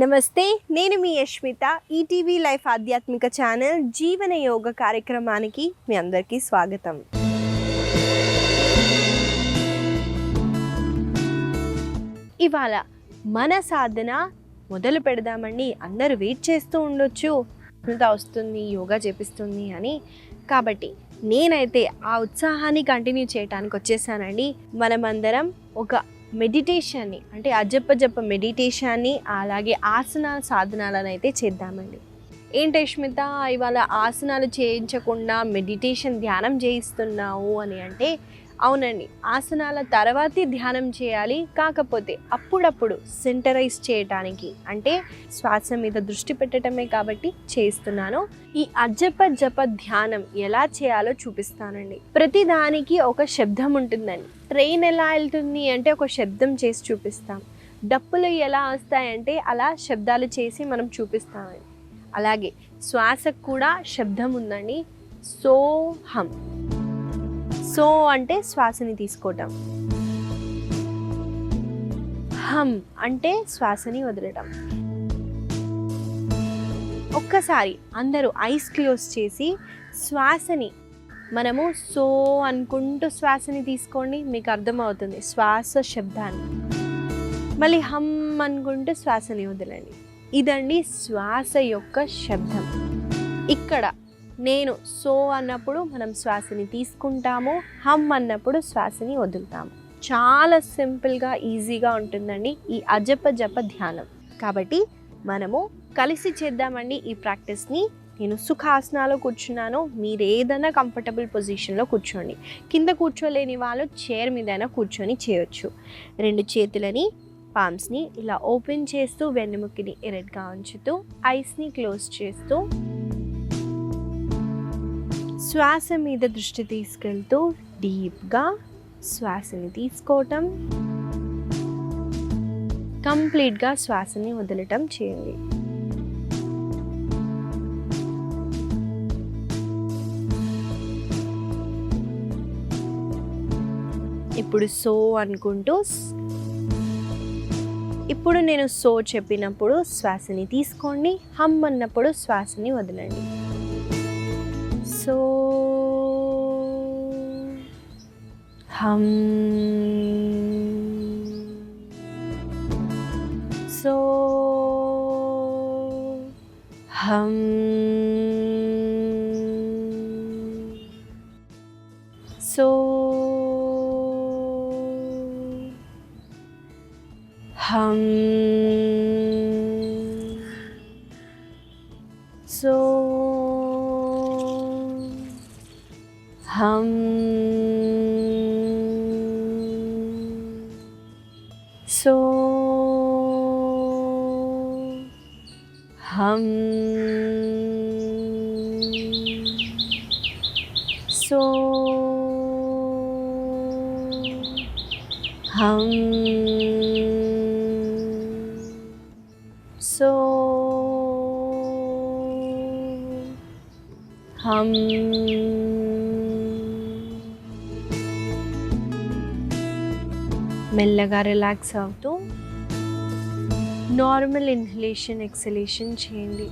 నమస్తే, నేను మీ యష్మిత. ETV life ఆధ్యాత్మిక ఛానల్ జీవన యోగ కార్యక్రమానికి మీ అందరికీ స్వాగతం. ఇవాళ మన సాధన మొదలు పెడదామండి. అందరూ వెయిట్ చేస్తూ ఉండొచ్చు, వస్తుంది యోగా చేపిస్తుంది అని. కాబట్టి నేనైతే ఆ ఉత్సాహాన్ని కంటిన్యూ చేయడానికి వచ్చేసానండి. మనమందరం ఒక మెడిటేషన్ని అంటే అజప్ప మెడిటేషన్ని అలాగే ఆసనాల సాధనాలను అయితే చేద్దామండి. ఏంటి యష్మిత, ఇవాళ ఆసనాలు చేయించకుండా మెడిటేషన్ ధ్యానం చేయిస్తున్నావు అని అంటే, అవునండి, ఆసనాల తర్వాతే ధ్యానం చేయాలి. కాకపోతే అప్పుడప్పుడు సెంటరైజ్ చేయటానికి అంటే శ్వాస మీద దృష్టి పెట్టడమే కాబట్టి చేస్తున్నాను. ఈ అజప్ప ధ్యానం ఎలా చేయాలో చూపిస్తానండి. ప్రతి దానికి ఒక శబ్దం ఉంటుందండి. ట్రైన్ ఎలా వెళ్తుంది అంటే ఒక శబ్దం చేసి చూపిస్తాం. డప్పులు ఎలా వస్తాయంటే అలా శబ్దాలు చేసి మనం చూపిస్తామండి. అలాగే శ్వాసకు కూడా శబ్దం ఉందండి. సోహం. సో అంటే శ్వాసని తీసుకోవటం, హం అంటే శ్వాసని వదలటం. ఒక్కసారి అందరూ ఐస్ క్లోజ్ చేసి శ్వాసని మనము సో అనుకుంటూ శ్వాసని తీసుకోండి, మీకు అర్థమవుతుంది శ్వాస శబ్దాన్ని. మళ్ళీ హమ్ అనుకుంటూ శ్వాసని వదలండి. ఇదండి శ్వాస యొక్క శబ్దం. ఇక్కడ నేను సో అన్నప్పుడు మనం శ్వాసని తీసుకుంటాము, హమ్ అన్నప్పుడు శ్వాసని వదులుతాము. చాలా సింపుల్గా ఈజీగా ఉంటుందండి ఈ అజప్ప ధ్యానం. కాబట్టి మనము కలిసి చేద్దామండి ఈ ప్రాక్టీస్ని. నేను సుఖాసనాలో కూర్చున్నాను, మీరు ఏదైనా కంఫర్టబుల్ పొజిషన్లో కూర్చోండి. కింద కూర్చోలేని వాళ్ళు చైర్ మీదైనా కూర్చొని చేయొచ్చు. రెండు చేతులని పామ్స్ని ఇలా ఓపెన్ చేస్తూ వెన్నెముకని ఎరెట్గా ఉంచుతూ ఐస్ని క్లోజ్ చేస్తూ శ్వాస మీద దృష్టి తీసుకెళ్తూ డీప్గా శ్వాసని తీసుకోవటం, కంప్లీట్గా శ్వాసని వదలటం చేయండి. ఇప్పుడు సో అనుకుంటూ, ఇప్పుడు నేను సో చెప్పినప్పుడు శ్వాసని తీసుకోండి, హమ్ అన్నప్పుడు శ్వాసని వదలండి. సో హమ్, సో హమ్, సో హమ్, సో hum, so hum, so hum, so hum. మెల్లగా రిలాక్స్ అవుతూ నార్మల్ ఇన్హలేషన్ ఎక్సలేషన్ చేయండి.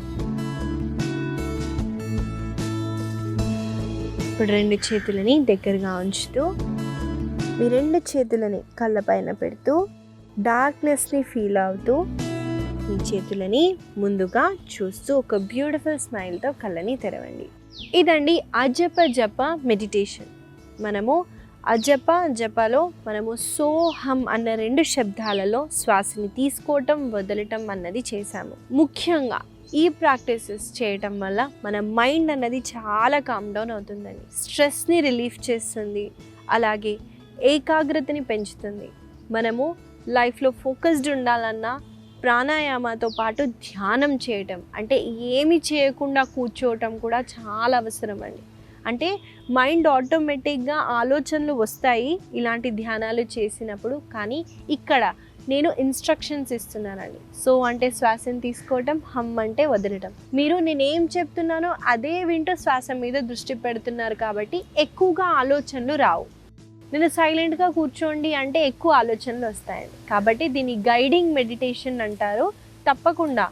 ఇప్పుడు రెండు చేతులని దగ్గరగా ఉంచుతూ మీ రెండు చేతులని కళ్ళపైన పెడుతూ డార్క్నెస్ని ఫీల్ అవుతూ మీ చేతులని ముందుగా చూస్తూ ఒక బ్యూటిఫుల్ స్మైల్తో కళ్ళని తెరవండి. ఇదండి అజప్ప మెడిటేషన్. మనము అజప్పలో మనము సోహం అన్న రెండు శబ్దాలలో శ్వాసని తీసుకోవటం వదలటం అన్నది చేశాము. ముఖ్యంగా ఈ ప్రాక్టీసెస్ చేయటం వల్ల మన మైండ్ అన్నది చాలా కామ్ డౌన్ అవుతుందండి. స్ట్రెస్ని రిలీఫ్ చేస్తుంది, అలాగే ఏకాగ్రతని పెంచుతుంది. మనము లైఫ్లో ఫోకస్డ్ ఉండాలన్నా ప్రాణాయామతో పాటు ధ్యానం చేయటం అంటే ఏమి చేయకుండా కూర్చోవటం కూడా చాలా అవసరం అండి. అంటే మైండ్ ఆటోమేటిక్గా ఆలోచనలు వస్తాయి ఇలాంటి ధ్యానాలు చేసినప్పుడు. కానీ ఇక్కడ నేను ఇన్స్ట్రక్షన్స్ ఇస్తున్నానండి. సో అంటే శ్వాసను తీసుకోవటం, హమ్ అంటే వదలటం. మీరు నేనేం చెప్తున్నానో అదే వింటూ శ్వాస మీద దృష్టి పెడుతున్నారు కాబట్టి ఎక్కువగా ఆలోచనలు రావు. నేను సైలెంట్గా కూర్చోండి అంటే ఎక్కువ ఆలోచనలు వస్తాయండి. కాబట్టి దీన్ని గైడింగ్ మెడిటేషన్ అంటారు. తప్పకుండా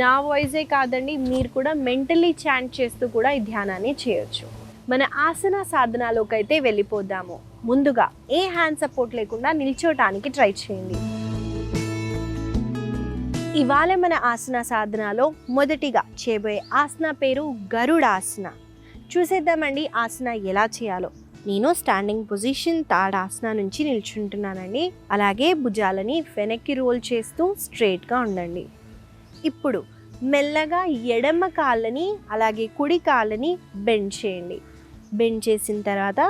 నా వాయిసే కాదండి, మీరు కూడా మెంటలీ చాంట్ చేస్తూ కూడా ఈ ధ్యానాన్ని చేయొచ్చు. మన ఆసన సాధనాలోకి అయితే వెళ్ళిపోదాము. ముందుగా ఏ హ్యాండ్ సపోర్ట్ లేకుండా నిల్చోటానికి ట్రై చేయండి. ఇవాళ మన ఆసన సాధనలో మొదటిగా చేయబోయే ఆసన పేరు గరుడాసన. చూసేద్దామండి ఆసన ఎలా చేయాలో. నేను స్టాండింగ్ పొజిషన్ తాడాసన నుంచి నిల్చుంటున్నానండి. అలాగే భుజాలని వెనక్కి రోల్ చేస్తూ స్ట్రైట్గా ఉండండి. ఇప్పుడు మెల్లగా ఎడమ కాళ్ళని అలాగే కుడి కాళ్ళని బెండ్ చేయండి. బెండ్ చేసిన తర్వాత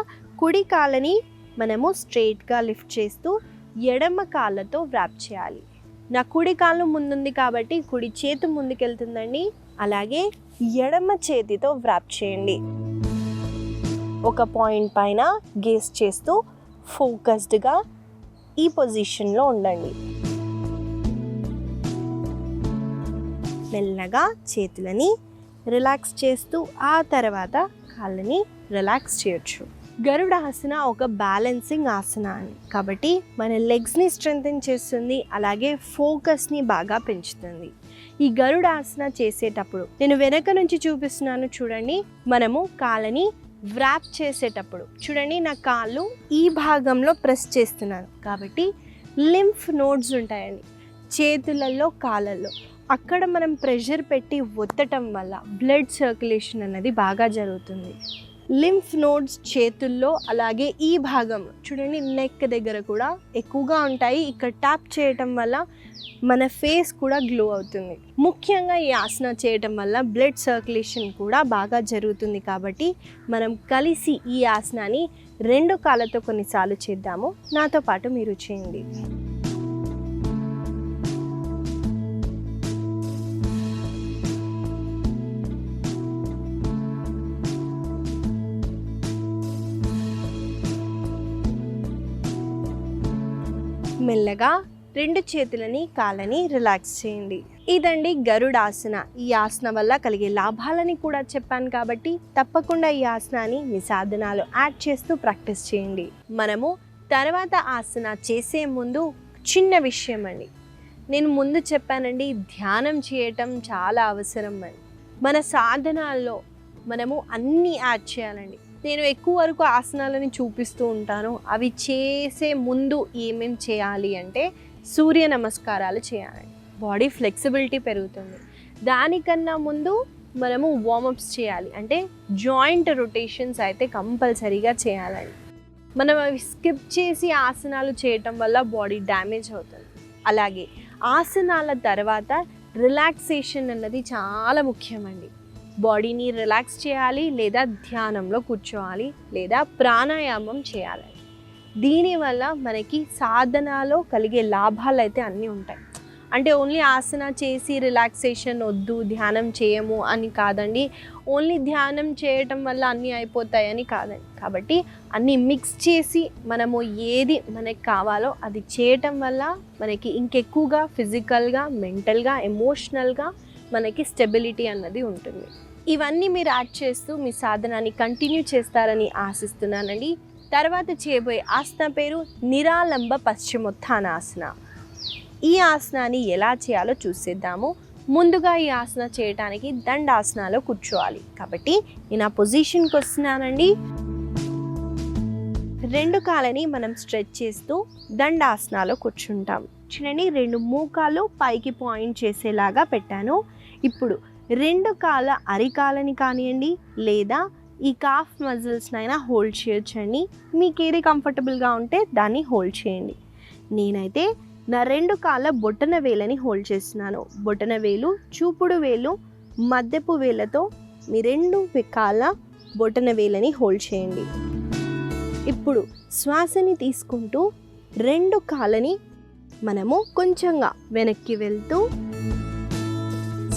కుడి కాళ్ళని మనము స్ట్రైట్గా లిఫ్ట్ చేస్తూ ఎడమ కాళ్ళతో వ్రాప్ చేయాలి. నా కుడి కాళ్ళు ముందుంది కాబట్టి కుడి చేతి ముందుకెళ్తుందండి. అలాగే ఎడమ చేతితో వ్రాప్ చేయండి. ఒక పాయింట్ పైన గేస్ చేస్తూ ఫోకస్డ్గా ఈ పొజిషన్లో ఉండండి. మెల్లగా చేతులని రిలాక్స్ చేస్తూ ఆ తర్వాత కాళ్ళని రిలాక్స్ చేయొచ్చు. గరుడాసన ఒక బ్యాలెన్సింగ్ ఆసన అని కాబట్టి మన లెగ్స్ని స్ట్రెంథెన్ చేస్తుంది, అలాగే ఫోకస్ని బాగా పెంచుతుంది. ఈ గరుడాసన చేసేటప్పుడు నేను వెనక నుంచి చూపిస్తున్నాను చూడండి. మనము కాళ్ళని వ్రాప్ చేసేటప్పుడు చూడండి, నా కాళ్ళు ఈ భాగంలో ప్రెస్ చేస్తున్నాను కాబట్టి లింఫ్ నోడ్స్ ఉంటాయండి చేతులలో కాళ్ళల్లో. అక్కడ మనం ప్రెషర్ పెట్టి ఒత్తటం వల్ల బ్లడ్ సర్క్యులేషన్ అనేది బాగా జరుగుతుంది. లింఫ్ నోడ్స్ చేతుల్లో అలాగే ఈ భాగంలో చూడండి నెక్ దగ్గర కూడా ఎక్కువగా ఉంటాయి. ఇక్కడ ట్యాప్ చేయటం వల్ల మన ఫేస్ కూడా గ్లో అవుతుంది. ముఖ్యంగా ఈ ఆసన చేయటం వల్ల బ్లడ్ సర్క్యులేషన్ కూడా బాగా జరుగుతుంది. కాబట్టి మనం కలిసి ఈ ఆసనాన్ని 2 కాళ్ళతో కొన్నిసార్లు చేద్దాము. నాతో పాటు మీరు చేయండి. మెల్లగా 2 చేతులని కాళ్ళని రిలాక్స్ చేయండి. ఇదండి గరుడాసన. ఈ ఆసన వల్ల కలిగే లాభాలని కూడా చెప్పాను కాబట్టి తప్పకుండా ఈ ఆసనాన్ని మీ సాధనాలు యాడ్ చేస్తూ ప్రాక్టీస్ చేయండి. మనము తర్వాత ఆసన చేసే ముందు చిన్న విషయం అండి. నేను ముందు చెప్పానండి ధ్యానం చేయటం చాలా అవసరం అని. మన సాధనాల్లో మనము అన్నీ యాడ్ చేయాలండి. నేను ఎక్కువ వరకు ఆసనాలని చూపిస్తూ ఉంటాను. అవి చేసే ముందు ఏమేం చేయాలి అంటే సూర్య నమస్కారాలు చేయాలండి. బాడీ ఫ్లెక్సిబిలిటీ పెరుగుతుంది. దానికన్నా ముందు మనము వార్మప్స్ చేయాలి. అంటే జాయింట్ రొటేషన్స్ అయితే కంపల్సరీగా చేయాలండి. మనం అవి స్కిప్ చేసి ఆసనాలు చేయటం వల్ల బాడీ డ్యామేజ్ అవుతుంది. అలాగే ఆసనాల తర్వాత రిలాక్సేషన్ అన్నది చాలా ముఖ్యమండి. బాడీని రిలాక్స్ చేయాలి, లేదా ధ్యానంలో కూర్చోవాలి, లేదా ప్రాణాయామం చేయాలి. దీనివల్ల మనకి సాధనలో కలిగే లాభాలు అయితే అన్నీ ఉంటాయి. అంటే ఓన్లీ ఆసన చేసి రిలాక్సేషన్ వద్దు, ధ్యానం చేయము అని కాదండి. ఓన్లీ ధ్యానం చేయటం వల్ల అన్నీ అయిపోతాయని కాదండి. కాబట్టి అన్నీ మిక్స్ చేసి మనము ఏది మనకి కావాలో అది చేయటం వల్ల మనకి ఇంకెక్కువగా ఫిజికల్గా, మెంటల్గా, ఎమోషనల్గా మనకి స్టెబిలిటీ అన్నది ఉంటుంది. ఇవన్నీ మీరు యాడ్ చేస్తూ మీ సాధనాన్ని కంటిన్యూ చేస్తారని ఆశిస్తున్నానండి. తర్వాత చేయబోయే ఆసన పేరు నిరాలంబ పశ్చిమోత్థానాసన. ఈ ఆసనాన్ని ఎలా చేయాలో చూసేద్దాము. ముందుగా ఈ ఆసన చేయడానికి దండాసనాలో కూర్చోవాలి. కాబట్టి నేను ఆ పొజిషన్కి వస్తున్నానండి. 2 కాళ్ళని మనం స్ట్రెచ్ చేస్తూ దండాసనాలో కూర్చుంటాం. చూడండి 2 మోకాళ్ళు పైకి పాయింట్ చేసేలాగా పెట్టాను. ఇప్పుడు 2 కాళ్ళ అరికాలని కానివ్వండి లేదా ఈ కాఫ్ మజిల్స్నైనా హోల్డ్ చేయొచ్చండి. మీకు ఏది కంఫర్టబుల్గా ఉంటే దాన్ని హోల్డ్ చేయండి. నేనైతే నా 2 కాళ్ళ బొటన వేలని హోల్డ్ చేస్తున్నాను. బొటన వేలు, చూపుడు వేలు, మధ్యపు వేలతో మీ 2 కాళ్ళ బొటన వేలని హోల్డ్ చేయండి. ఇప్పుడు శ్వాసని తీసుకుంటూ 2 కాళ్ళని మనము కొంచెంగా వెనక్కి వెళ్తూ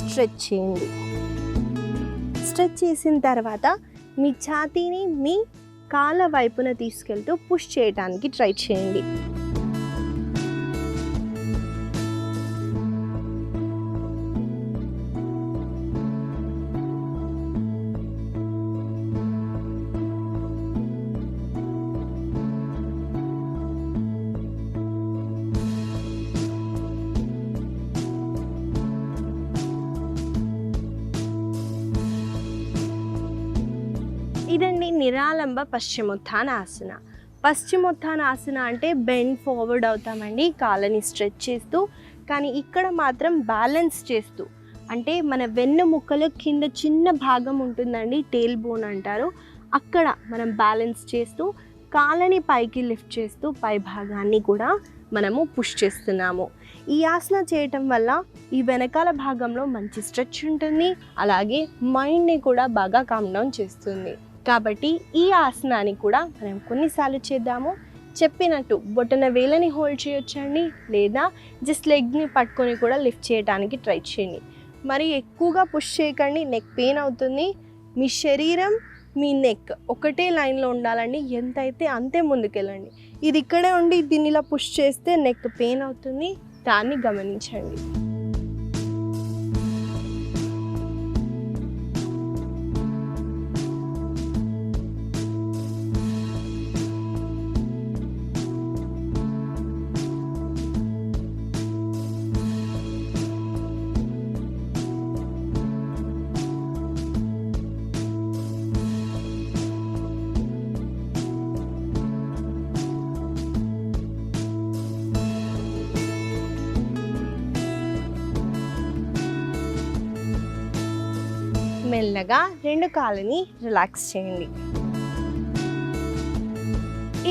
స్ట్రెచ్ చేయండి. స్ట్రెచ్ చేసిన తర్వాత మీ ఛాతీని మీ కాళ్ళ వైపున తీసుకెళ్తూ పుష్ చేయడానికి ట్రై చేయండి. ఇదండి నిరాలంబ పశ్చిమోత్థానాసన. పశ్చిమోత్థానాసన అంటే బెండ్ ఫార్వర్డ్ అవుతామండి కాళ్ళని స్ట్రెచ్ చేస్తూ. కానీ ఇక్కడ మాత్రం బ్యాలెన్స్ చేస్తూ, అంటే మన వెన్నుముక్కలో కింద చిన్న భాగం ఉంటుందండి, టేల్ బోన్ అంటారు, అక్కడ మనం బ్యాలెన్స్ చేస్తూ కాళ్ళని పైకి లిఫ్ట్ చేస్తూ పై భాగాన్ని కూడా మనము పుష్ చేస్తున్నాము. ఈ ఆసన చేయటం వల్ల ఈ వెనకాల భాగంలో మంచి స్ట్రెచ్ ఉంటుంది, అలాగే మైండ్ని కూడా బాగా కామ్ డౌన్ చేస్తుంది. కాబట్టి ఈ ఆసనాన్ని కూడా మనం కొన్నిసార్లు చేద్దాము. చెప్పినట్టు బొటన వేలని హోల్డ్ చేయొచ్చండి, లేదా జస్ట్ లెగ్ని పట్టుకొని కూడా లిఫ్ట్ చేయడానికి ట్రై చేయండి. మరి ఎక్కువగా పుష్ చేయకండి, నెక్ పెయిన్ అవుతుంది. మీ శరీరం మీ నెక్ ఒకటే లైన్లో ఉండాలండి, ఎంత అయితే అంతే ముందుకెళ్ళండి. ఇది ఇక్కడే ఉండి దీన్ని ఇలా పుష్ చేస్తే నెక్ పెయిన్ అవుతుంది, దాన్ని గమనించండి. మెల్లగా రెండు కాళ్ళని రిలాక్స్ చేయండి.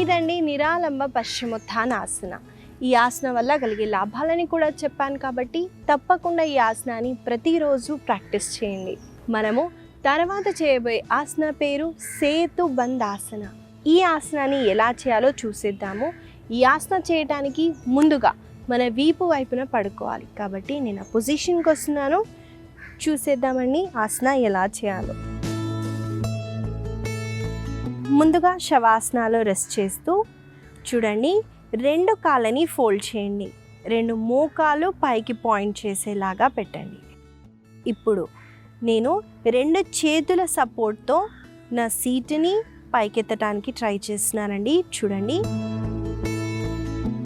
ఇదండి నిరాలంబ పశ్చిమోత్థానాసన. ఈ ఆసన వల్ల కలిగే లాభాలని కూడా చెప్పాను కాబట్టి తప్పకుండా ఈ ఆసనాన్ని ప్రతిరోజు ప్రాక్టీస్ చేయండి. మనము తర్వాత చేయబోయే ఆసన పేరు సేతు బంధాసన. ఈ ఆసనాన్ని ఎలా చేయాలో చూసేద్దాము. ఈ ఆసన చేయడానికి ముందుగా మన వీపు వైపున పడుకోవాలి. కాబట్టి నేను ఆ పొజిషన్కి వస్తున్నాను, చూసేద్దామండి ఆసన ఎలా చేయాలో. ముందుగా శవాసనాలో రెస్ట్ చేస్తూ చూడండి, రెండు కాళ్ళని ఫోల్డ్ చేయండి, రెండు మోకాలు పైకి పాయింట్ చేసేలాగా పెట్టండి. ఇప్పుడు నేను రెండు చేతుల సపోర్ట్తో నా సీటుని పైకెత్తడానికి ట్రై చేస్తున్నానండి. చూడండి,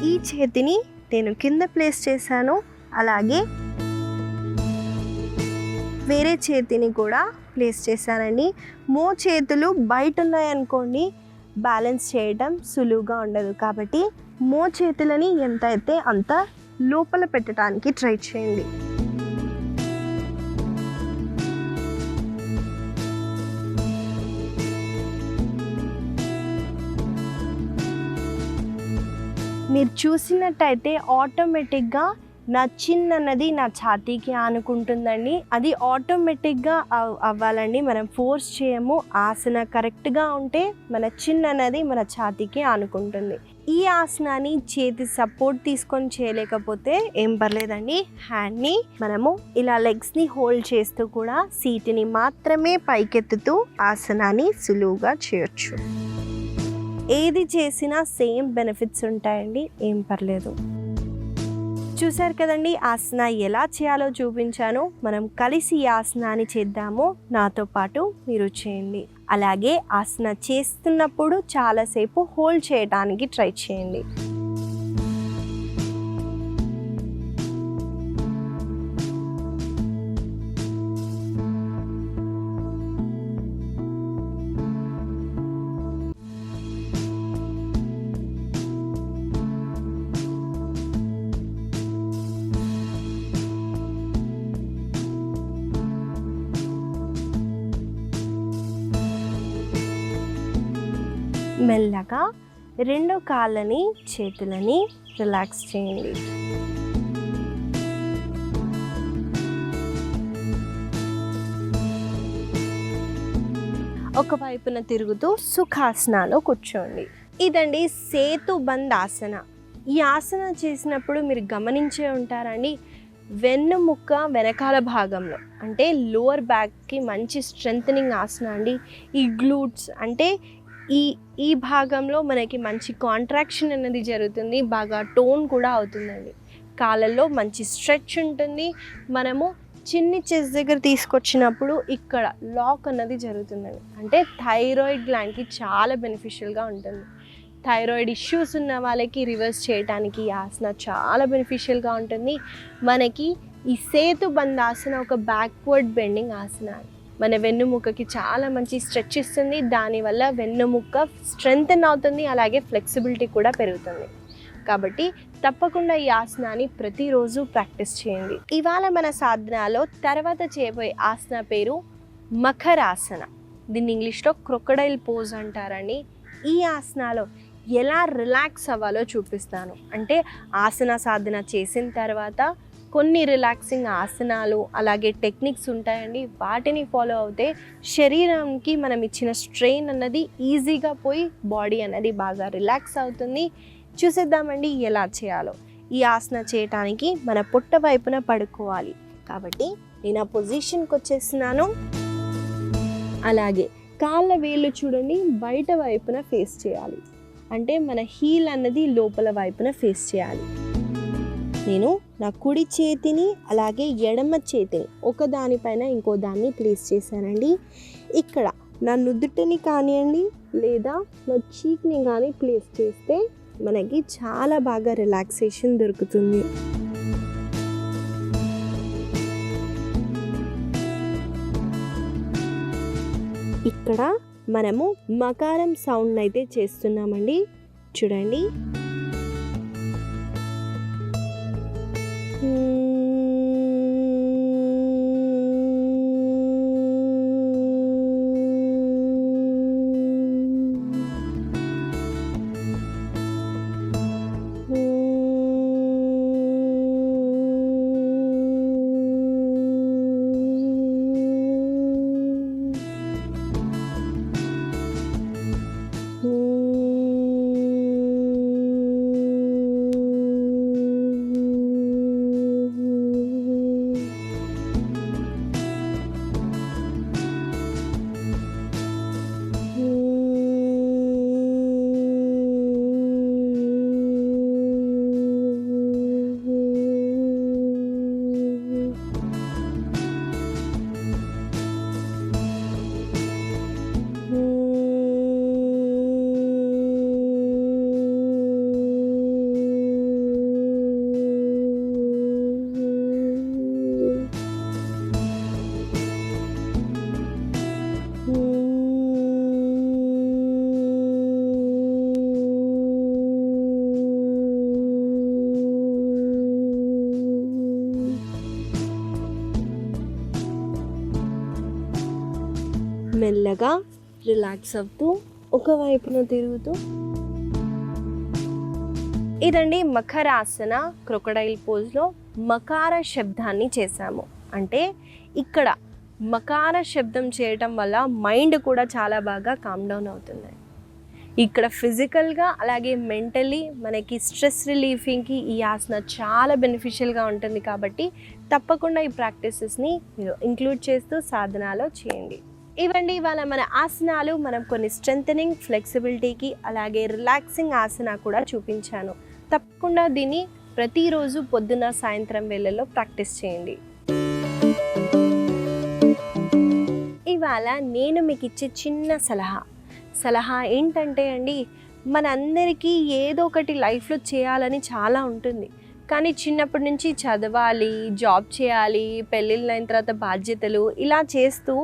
ఈ చేతిని నేను కింద ప్లేస్ చేశాను, అలాగే వేరే చేతిని కూడా ప్లేస్ చేశానండి. చేతులు బయట ఉన్నాయనుకోండి, బ్యాలెన్స్ చేయడం సులువుగా ఉండదు. కాబట్టి చేతులని ఎంత అయితే అంత లోపల పెట్టడానికి ట్రై చేయండి. మీరు చూసినట్టయితే ఆటోమేటిక్గా నా చిన్ అన్నది నా ఛాతీకి ఆనుకుంటుందండి. అది ఆటోమేటిక్గా అవ్వాలండి, మనం ఫోర్స్ చేయము. ఆసన కరెక్ట్గా ఉంటే మన చిన్ అన్నది మన ఛాతీకి ఆనుకుంటుంది. ఈ ఆసనాన్ని చేతి సపోర్ట్ తీసుకొని చేయలేకపోతే ఏం పర్లేదండి, హ్యాండ్ని మనము ఇలా లెగ్స్ని హోల్డ్ చేస్తూ కూడా సీటుని మాత్రమే పైకెత్తుతూ ఆసనాన్ని సులువుగా చేయొచ్చు. ఏది చేసినా సేమ్ బెనిఫిట్స్ ఉంటాయండి, ఏం పర్లేదు. చూశారు కదండి, ఆసన ఎలా చేయాలో చూపించాను. మనం కలిసి ఈ ఆసనాన్ని చేద్దాము, నాతో పాటు మీరు చేయండి. అలాగే ఆసన చేస్తున్నప్పుడు చాలాసేపు హోల్డ్ చేయడానికి ట్రై చేయండి. మెల్లగా రెండు కాళ్ళని చేతులని రిలాక్స్ చేయండి. ఒకవైపున తిరుగుతూ సుఖాసనాలో కూర్చోండి. ఇదండి సేతు బంధాసన. ఈ ఆసన చేసినప్పుడు మీరు గమనించే ఉంటారండి, వెన్నుముక్క వెనకాల భాగంలో అంటే లోవర్ బ్యాక్కి మంచి స్ట్రెంథనింగ్ ఆసన అండి. ఈ గ్లూట్స్ అంటే ఈ భాగంలో మనకి మంచి కాంట్రాక్షన్ అనేది జరుగుతుంది, బాగా టోన్ కూడా అవుతుందండి. కాళ్ళల్లో మంచి స్ట్రెచ్ ఉంటుంది. మనము చిన్ని చెస్ట్ దగ్గర తీసుకొచ్చినప్పుడు ఇక్కడ లాక్ అన్నది జరుగుతుందండి. అంటే థైరాయిడ్ గ్లాండ్కి చాలా బెనిఫిషియల్గా ఉంటుంది. థైరాయిడ్ ఇష్యూస్ ఉన్న వాళ్ళకి రివర్స్ చేయడానికి ఈ ఆసన చాలా బెనిఫిషియల్గా ఉంటుంది. మనకి ఈ సేతు బంధాసన ఒక బ్యాక్వర్డ్ బెండింగ్ ఆసన. మన వెన్నుముక్కకి చాలా మంచి స్ట్రెచ్ ఇస్తుంది. దానివల్ల వెన్నుముక్క స్ట్రెంగ్తెన్ అవుతుంది, అలాగే ఫ్లెక్సిబిలిటీ కూడా పెరుగుతుంది. కాబట్టి తప్పకుండా ఈ ఆసనాన్ని ప్రతిరోజు ప్రాక్టీస్ చేయండి. ఇవాళ మన సాధనలో తర్వాత చేయబోయే ఆసన పేరు మకరాసన. దీన్ని ఇంగ్లీష్లో క్రొకడైల్ పోజ్ అంటారండి. ఈ ఆసనాలో ఎలా రిలాక్స్ అవ్వాలో చూపిస్తాను. అంటే ఆసన సాధన చేసిన తర్వాత కొన్ని రిలాక్సింగ్ ఆసనాలు అలాగే టెక్నిక్స్ ఉంటాయండి. వాటిని ఫాలో అవుతే శరీరానికి మనం ఇచ్చిన స్ట్రెయిన్ అన్నది ఈజీగా పోయి బాడీ అనేది బాగా రిలాక్స్ అవుతుంది. చూసేద్దామండి ఎలా చేయాలో. ఈ ఆసన చేయటానికి మన పొట్ట వైపున పడుకోవాలి. కాబట్టి నేను ఆ పొజిషన్కి వచ్చేస్తున్నాను. అలాగే కాళ్ళ వేళ్ళు చూడండి బయట వైపున ఫేస్ చేయాలి. అంటే మన హీల్ అన్నది లోపల వైపున ఫేస్ చేయాలి. నేను నా కుడి చేతిని అలాగే ఎడమ చేతిని ఒకదానిపైన ఇంకో దాన్ని ప్లేస్ చేశానండి. ఇక్కడ నా నుదుటిని కానివ్వండి లేదా నా చీక్ని కానీ ప్లేస్ చేస్తే మనకి చాలా బాగా రిలాక్సేషన్ దొరుకుతుంది. ఇక్కడ మనము మకారం సౌండ్ అయితే చేస్తున్నామండి. చూడండి. మెల్లగా రిలాక్స్ అవుతూ ఒకవైపున తిరుగుతూ. ఇదండి మకరాసన క్రొకడైల్ పోజ్లో మకార శబ్దాన్ని చేశాము. అంటే ఇక్కడ మకార శబ్దం చేయటం వల్ల మైండ్ కూడా చాలా బాగా కామ్ డౌన్ అవుతుంది. ఇక్కడ ఫిజికల్గా అలాగే మెంటలీ మనకి స్ట్రెస్ రిలీఫింగ్కి ఈ ఆసన చాలా బెనిఫిషియల్గా ఉంటుంది. కాబట్టి తప్పకుండా ఈ ప్రాక్టీసెస్ని మీరు ఇంక్లూడ్ చేస్తూ సాధనలో చేయండి. ఇవండి ఇవాళ మన ఆసనాలు. మనం కొన్ని స్ట్రెంథనింగ్, ఫ్లెక్సిబిలిటీకి అలాగే రిలాక్సింగ్ ఆసన కూడా చూపించాను. తప్పకుండా దీన్ని ప్రతిరోజు పొద్దున సాయంత్రం వేళల్లో ప్రాక్టీస్ చేయండి. ఇవాళ నేను మీకు ఇచ్చే చిన్న సలహా ఏంటంటే అండి, మనందరికీ ఏదో ఒకటి లైఫ్లో చేయాలని చాలా ఉంటుంది. కానీ చిన్నప్పటి నుంచి చదవాలి, జాబ్ చేయాలి, పెళ్ళిళ్ళు అయిన తర్వాత బాధ్యతలు ఇలా చేస్తూ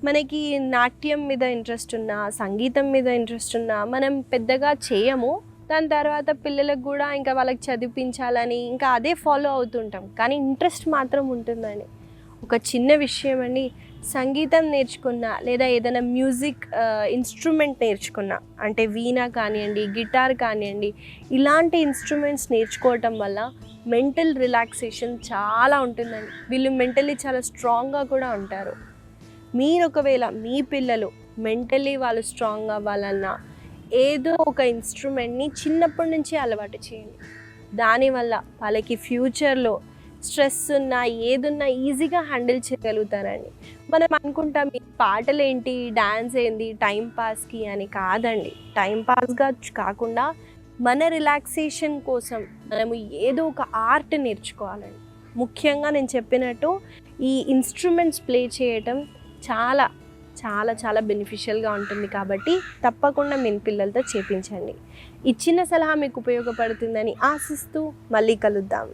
మనకి నాట్యం మీద ఇంట్రెస్ట్ ఉన్నా, సంగీతం మీద ఇంట్రెస్ట్ ఉన్నా మనం పెద్దగా చేయము. దాని తర్వాత పిల్లలకు కూడా ఇంకా వాళ్ళకి చదివించాలని ఇంకా అదే ఫాలో అవుతుంటాం. కానీ ఇంట్రెస్ట్ మాత్రం ఉంటుందని. ఒక చిన్న విషయం అండి, సంగీతం నేర్చుకున్నా లేదా ఏదైనా మ్యూజిక్ ఇన్స్ట్రుమెంట్ నేర్చుకున్నా, అంటే వీణా కానివ్వండి, గిటార్ కానివ్వండి, ఇలాంటి ఇన్స్ట్రుమెంట్స్ నేర్చుకోవటం వల్ల మెంటల్ రిలాక్సేషన్ చాలా ఉంటుందండి. వీళ్ళు మెంటల్లీ చాలా స్ట్రాంగ్గా కూడా ఉంటారు. మీరు ఒకవేళ మీ పిల్లలు మెంటల్లీ వాళ్ళు స్ట్రాంగ్ అవ్వాలన్నా ఏదో ఒక ఇన్స్ట్రుమెంట్ని చిన్నప్పటి నుంచి అలవాటు చేయండి. దానివల్ల వాళ్ళకి ఫ్యూచర్లో స్ట్రెస్ ఉన్నా ఏదున్నా ఈజీగా హ్యాండిల్ చేయగలుగుతారండి. మనం అనుకుంటాం ఈ పాటలు ఏంటి, డ్యాన్స్ ఏంటి టైం పాస్కి అని. కాదండి, టైం పాస్గా కాకుండా మన రిలాక్సేషన్ కోసం మనము ఏదో ఒక ఆర్ట్ నేర్చుకోవాలండి. ముఖ్యంగా నేను చెప్పినట్టు ఈ ఇన్స్ట్రుమెంట్స్ ప్లే చేయటం చాలా చాలా చాలా బెనిఫిషియల్గా ఉంటుంది. కాబట్టి తప్పకుండా మీ పిల్లలతో చేపించండి. ఈ చిన్న సలహా మీకు ఉపయోగపడుతుందని ఆశిస్తూ మళ్ళీ కలుద్దాం.